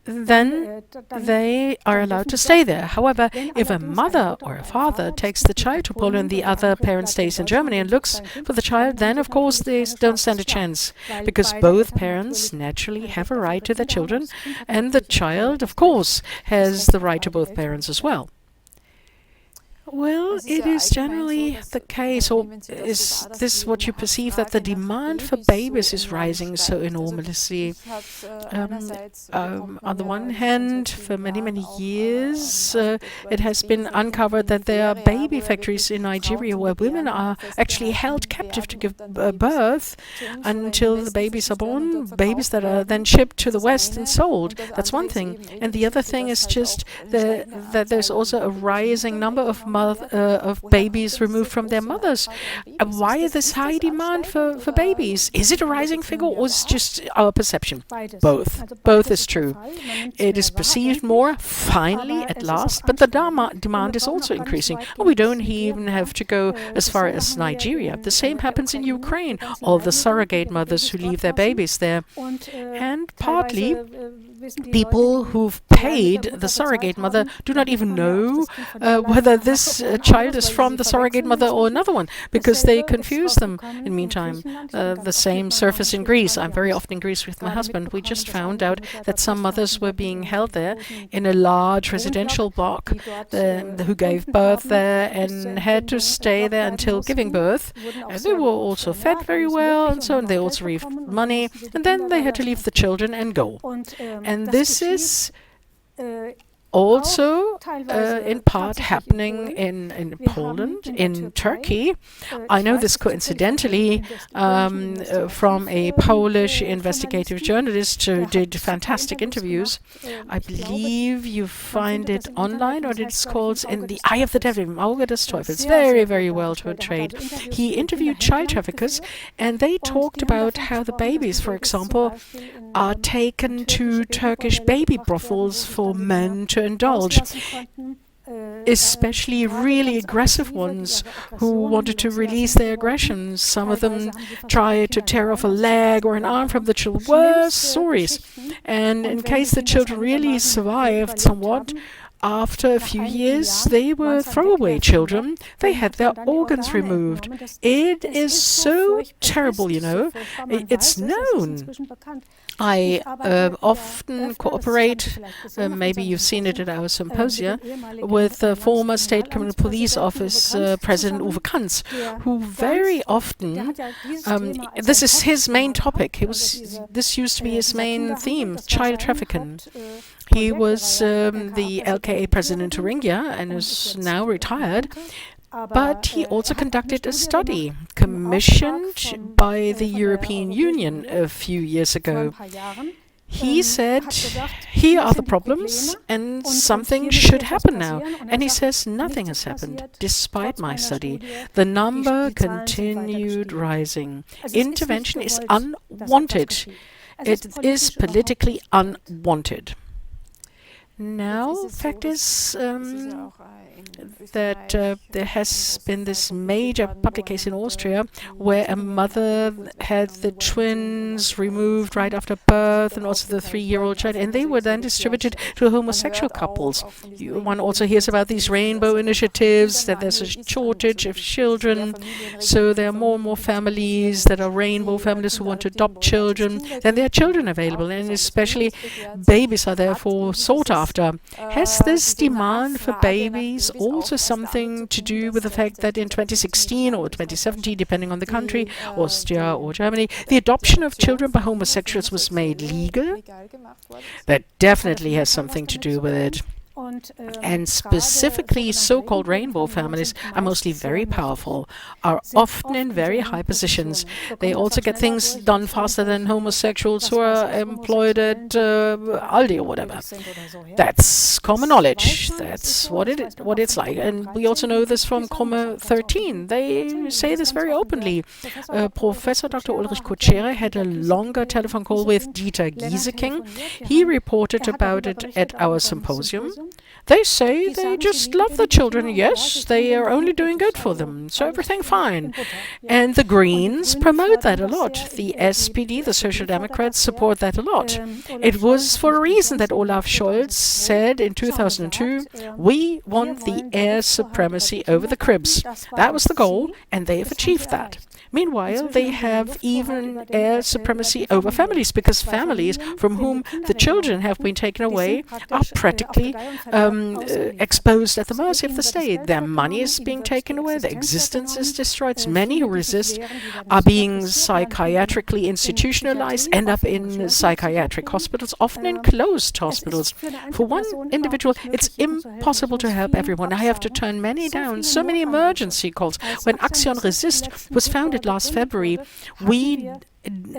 then they are allowed to stay there. However, if a mother or a father takes the child to Poland, the other parent stays in Germany and looks for the child, then of course they don't stand a chance, because both parents naturally have a right to their children, and the child, of course, has the right to both parents as well. Well, it is generally the case, or is this what you perceive, that the demand for babies is rising so enormously? On the one hand, for many, many years, it has been uncovered that there are baby factories in Nigeria where women are actually held captive to give birth until the babies are born, babies that are then shipped to the West and sold. That's one thing. And the other thing is just that there's also a rising number of babies removed from their mothers. Why is this high demand for babies? Is it a rising figure, or is it just our perception? Both. Both is true. It is perceived more, finally, at last, but the demand is also increasing. Oh, we don't even have to go as far as Nigeria. The same happens in Ukraine. All the surrogate mothers who leave their babies there. And partly, people who've paid the surrogate mother do not even know whether this child is from the surrogate mother or another one, because they confuse them in the meantime. The same surface in Greece. I'm very often in Greece with my husband. We just found out that some mothers were being held there in a large residential block who gave birth there and had to stay there until giving birth. And they were also fed very well and so on. They also received money, and then they had to leave the children and go. And this is also in part happening in Poland, in Turkey. I know this coincidentally from a Polish investigative journalist who did fantastic interviews. I believe you find it online, or it's called In the Eye of the Devil, Im Auge des Teufels. Very, very well portrayed. He interviewed child traffickers, and they talked about how the babies, for example, are taken to Turkish baby brothels for men to indulge, especially really aggressive ones who wanted to release their aggressions. Some of them tried to tear off a leg or an arm from the children. Worse stories. And in case the children really survived somewhat, after a few years, they were throwaway children. They had their organs removed. It is so terrible, you know. It's known. I often cooperate, maybe you've seen it at our symposia, with the former State Criminal Police Office President Uwe Kanz, who very often, this is his main topic. This used to be his main theme, child trafficking. He was the LKA president in Thuringia and is now retired. But he also conducted a study commissioned by the European Union a few years ago. He said, here are the problems and something should happen now. And he says nothing has happened, despite my study. The number continued rising. Intervention is unwanted. It is politically unwanted. Now, fact is that there has been this major public case in Austria where a mother had the twins removed right after birth and also the 3-year-old child, and they were then distributed to homosexual couples. One also hears about these rainbow initiatives, that there's a shortage of children, so there are more and more families that are rainbow families who want to adopt children. Then there are children available, and especially babies are therefore sought after. Has this demand for babies also something to do with the fact that in 2016 or 2017, depending on the country, Austria or Germany, the adoption of children by homosexuals was made legal? That definitely has something to do with it. And specifically, so-called rainbow families are mostly very powerful, are often in very high positions. They also get things done faster than homosexuals who are employed at Aldi or whatever. That's common knowledge. That's what it's like. And we also know this from Comma 13. They say this very openly. Professor Dr. Ulrich Kutschere had a longer telephone call with Dieter Gieseking. He reported about it at our symposium. They say they just love the children. Yes, they are only doing good for them, so everything fine. And the Greens promote that a lot. The SPD, the Social Democrats, support that a lot. It was for a reason that Olaf Scholz said in 2002, we want the air supremacy over the cribs. That was the goal, and they have achieved that. Meanwhile, they have even air supremacy over families, because families from whom the children have been taken away are practically exposed at the mercy of the state. Their money is being taken away, their existence is destroyed. Many who resist are being psychiatrically institutionalized, end up in psychiatric hospitals, often in closed hospitals. For one individual, it's impossible to help everyone. I have to turn many down, so many emergency calls. When Axion Resist was founded last February, we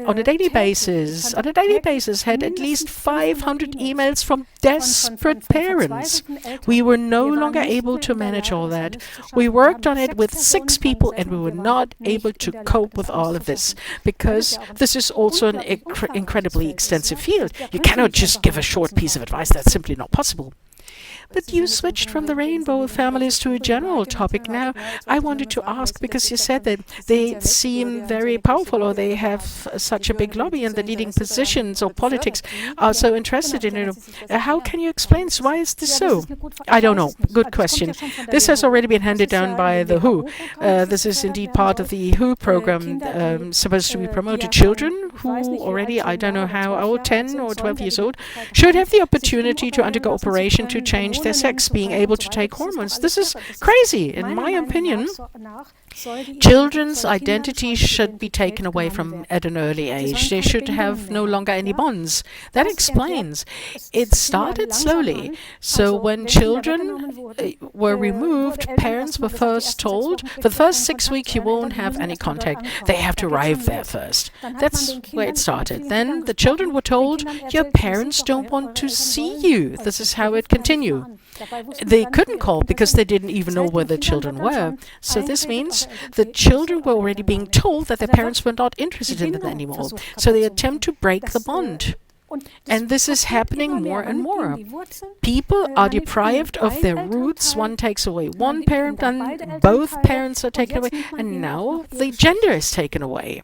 on a daily basis had at least 500 emails from desperate parents. We were no longer able to manage all that. We worked on it with 6 people, and we were not able to cope with all of this, because this is also an incredibly extensive field. You cannot just give a short piece of advice. That's simply not possible. But you switched from the rainbow families to a general topic. Now, I wanted to ask, because you said that they seem very powerful, or they have such a big lobby, and the leading positions or politics are so interested in it. How can you explain this? Why is this so? I don't know. Good question. This has already been handed down by the WHO. This is indeed part of the WHO program, supposed to be promoted. Children who already, I don't know how old, 10 or 12 years old, should have the opportunity to undergo operation to change their sex, being able to take hormones. This is crazy. In my opinion, children's identity should be taken away from at an early age. They should have no longer any bonds. That explains. It started slowly. So when children were removed, parents were first told, for the first 6 weeks you won't have any contact. They have to arrive there first. That's where it started. Then the children were told, your parents don't want to see you. This is how it continued. They couldn't call because they didn't even know where the children were. So this means the children were already being told that their parents were not interested in them anymore. So they attempt to break the bond. And this is happening more and more. People are deprived of their roots. One takes away one parent, and both parents are taken away. And now the gender is taken away.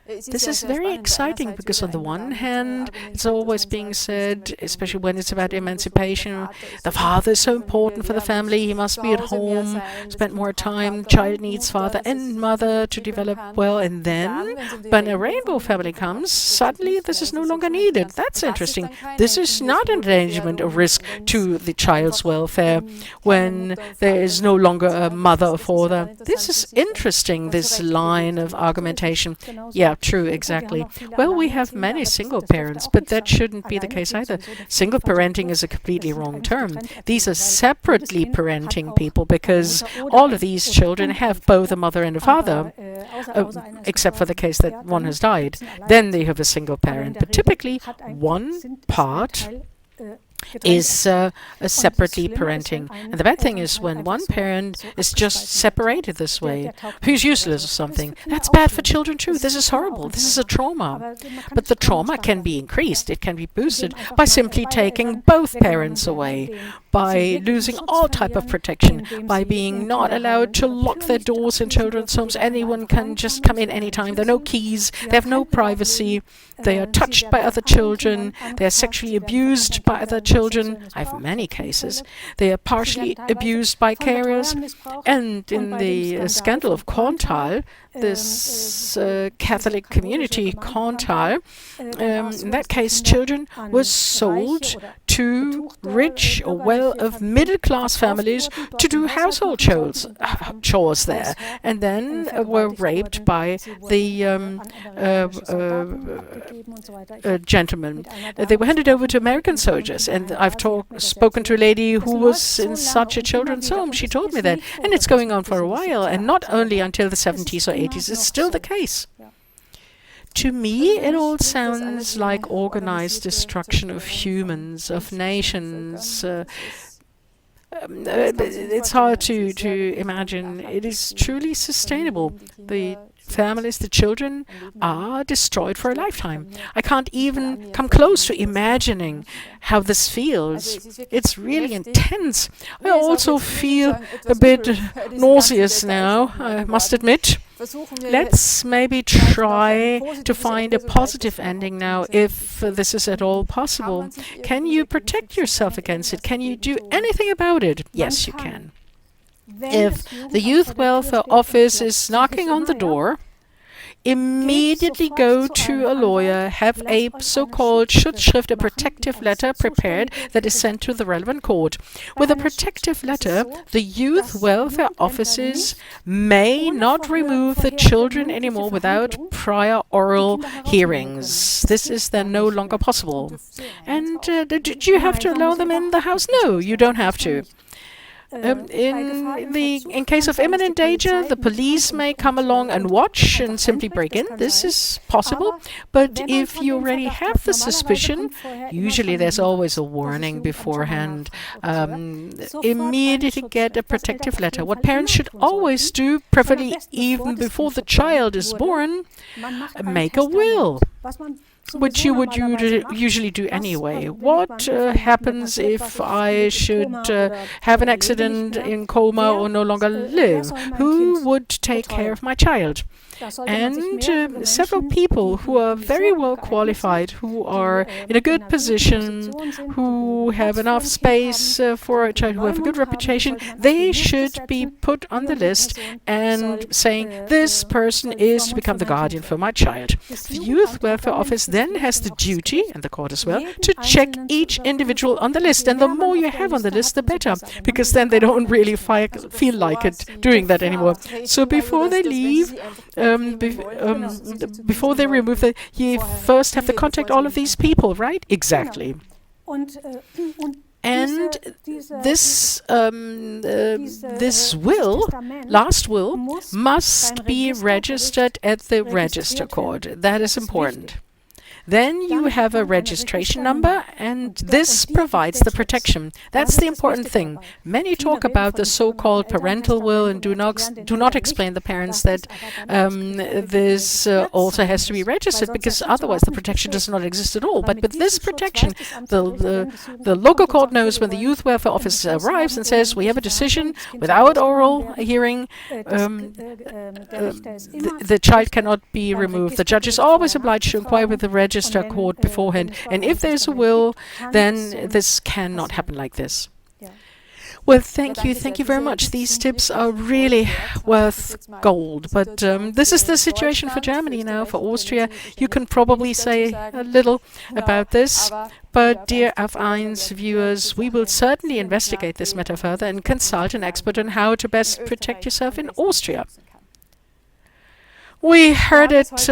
This is very exciting because on the one hand, it's always being said, especially when it's about emancipation, the father is so important for the family, he must be at home, spend more time, child needs father and mother to develop well, and then when a rainbow family comes, suddenly this is no longer needed. That's interesting. This is not an endangerment or risk to the child's welfare when there is no longer a mother or father. This is interesting, this line of argumentation. Yeah, true, exactly. Well, we have many single parents, but that shouldn't be the case either. Single parenting is a completely wrong term. These are separately parenting people because all of these children have both a mother and a father, except for the case that one has died. Then they have a single parent. But typically, one part is separately parenting. And the bad thing is when one parent is just separated this way, who's useless or something, that's bad for children too. This is horrible. This is a trauma. But the trauma can be increased. It can be boosted by simply taking both parents away, by losing all type of protection, by being not allowed to lock their doors in children's homes. Anyone can just come in anytime. There are no keys. They have no privacy. They are touched by other children. They are sexually abused by other children. I have many cases. They are partially abused by carers. And in the scandal of Korntal, this Catholic community, Korntal, in that case, children were sold to rich or well-of middle-class families to do household chores there, and then were raped by the gentlemen. They were handed over to American soldiers, and I've spoken to a lady who was in such a children's home. She told me that, and it's going on for a while, and not only until the 70s or 80s. It's still the case. To me, it all sounds like organized destruction of humans, of nations. It's hard to imagine. It is truly sustainable. The families, the children are destroyed for a lifetime. I can't even come close to imagining how this feels. It's really intense. I also feel a bit nauseous now, I must admit. Let's maybe try to find a positive ending now, if this is at all possible. Can you protect yourself against it? Can you do anything about it? Yes, you can. If the Youth Welfare Office is knocking on the door, immediately go to a lawyer, have a so-called Schutzschrift, a protective letter prepared that is sent to the relevant court. With a protective letter, the youth welfare offices may not remove the children anymore without prior oral hearings. This is then no longer possible. And do you have to allow them in the house? No, you don't have to. In case of imminent danger, the police may come along and watch and simply break in. This is possible. But if you already have the suspicion, usually there's always a warning beforehand. Immediately get a protective letter. What parents should always do, preferably even before the child is born, make a will. which you would usually do anyway. What happens if I should have an accident, in coma, or no longer live? Who would take care of my child? And several people who are very well qualified, who are in a good position, who have enough space for a child, who have a good reputation, they should be put on the list and saying, this person is to become the guardian for my child. The Youth Welfare Office then has the duty, and the court as well, to check each individual on the list. And the more you have on the list, the better, because then they don't really feel like it doing that anymore. So before they leave, before they remove it, you first have to contact all of these people, right? Exactly. And this last will, must be registered at the register court. That is important. Then you have a registration number, and this provides the protection. That's the important thing. Many talk about the so-called parental will and do not explain the parents that this also has to be registered, because otherwise the protection does not exist at all. But with this protection, the local court knows when the Youth Welfare Office arrives and says, we have a decision without oral hearing, the child cannot be removed. The judge is always obliged to inquire with the register court beforehand, and if there's a will, then this cannot happen like this. Well, thank you very much. These tips are really worth gold. But this is the situation for Germany now. For Austria, you can probably say a little about this. But dear F1 viewers, we will certainly investigate this matter further and consult an expert on how to best protect yourself in Austria. We heard it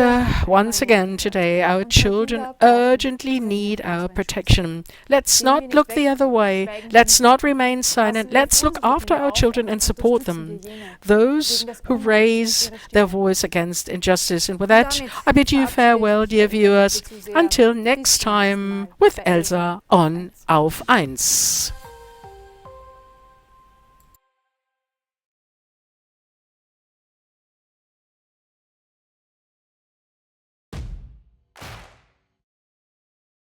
once again today. Our children urgently need our protection. Let's not look the other way. Let's not remain silent. Let's look after our children and support them. Those who raise their voice against injustice. And with that, I bid you farewell, dear viewers. Until next time with Elsa on Auf 1.